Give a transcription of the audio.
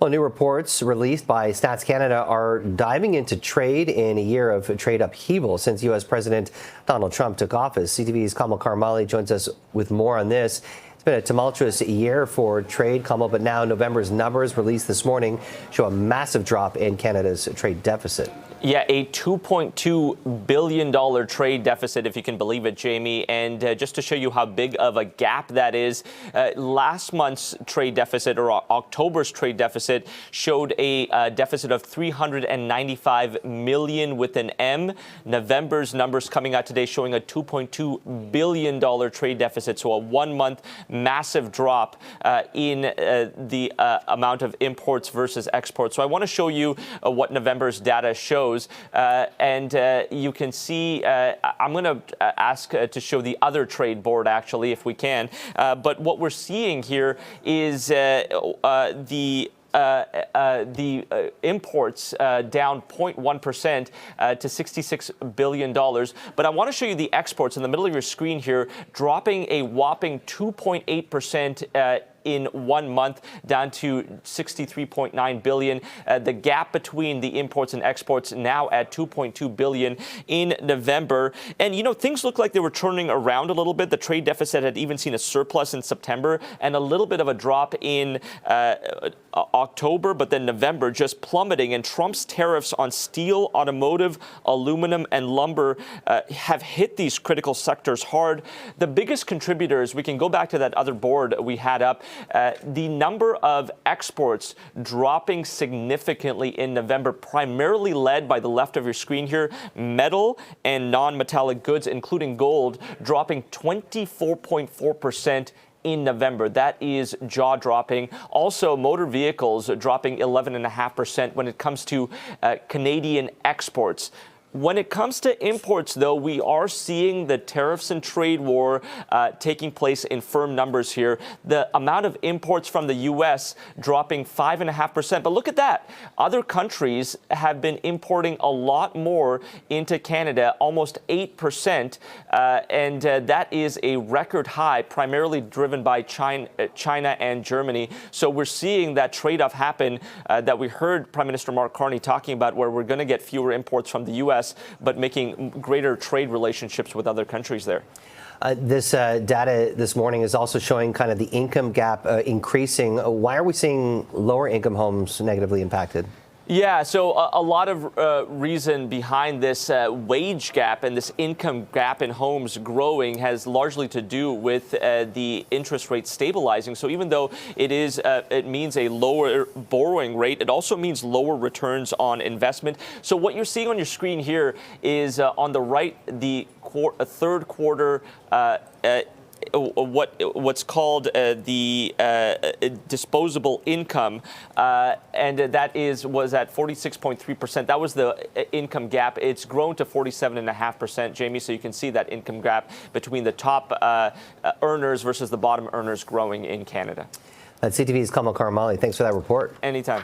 Well, new reports released by Stats Canada are diving into trade in a year of trade upheaval since U.S. President Donald Trump took office. CTV's Kamil Karamali joins us with more on this. It's been a tumultuous year for trade, Kamil, but now November's numbers released this morning show a massive drop in Canada's trade deficit. Yeah, a $2.2 billion trade deficit, if you can believe it, Jamie. And just to show you how big of a gap that is, last month's trade deficit, or October's trade deficit, showed a deficit of $395 million with an M. November's numbers coming out today showing a $2.2 billion trade deficit, so a one-month massive drop in the amount of imports versus exports. So I want to show you what November's data shows. And you can see, I'm going to ask to show the other trade board, actually, if we can. But what we're seeing here is the imports down 0.1% to $66 billion. But I want to show you the exports in the middle of your screen here, dropping a whopping 2.8% in 1 month, down to $63.9 billion. The gap between the imports and exports now at $2.2 billion in November. And, you know, things look like they were turning around a little bit. The trade deficit had even seen a surplus in September and a little bit of a drop in October, but then November just plummeting. And Trump's tariffs on steel, automotive, aluminum, and lumber have hit these critical sectors hard. The biggest contributors, we can go back to that other board we had up, the number of exports dropping significantly in November, primarily led by the left of your screen here, metal and non-metallic goods, including gold, dropping 24.4% in November. That is jaw-dropping. Also, motor vehicles dropping 11.5% when it comes to Canadian exports. When it comes to imports, though, we are seeing the tariffs and trade war taking place in firm numbers here. The amount of imports from the U.S. dropping 5.5%. But look at that. Other countries have been importing a lot more into Canada, almost 8%. And that is a record high, primarily driven by China and Germany. So we're seeing that trade-off happen that we heard Prime Minister Mark Carney talking about, where we're going to get fewer imports from the U.S., but making greater trade relationships with other countries there. This data this morning is also showing kind of the income gap increasing. Why are we seeing lower income homes negatively impacted? Yeah, so a lot of reason behind this wage gap and this income gap in homes growing has largely to do with the interest rate stabilizing. So even though it means a lower borrowing rate, it also means lower returns on investment. So what you're seeing on your screen here is on the right, the third quarter what's called the disposable income, and that was at 46.3%. That was the income gap. It's grown to 47.5%, Jamie. So you can see that income gap between the top earners versus the bottom earners growing in Canada. CTV's Kamil Karamali. Thanks for that report. Anytime.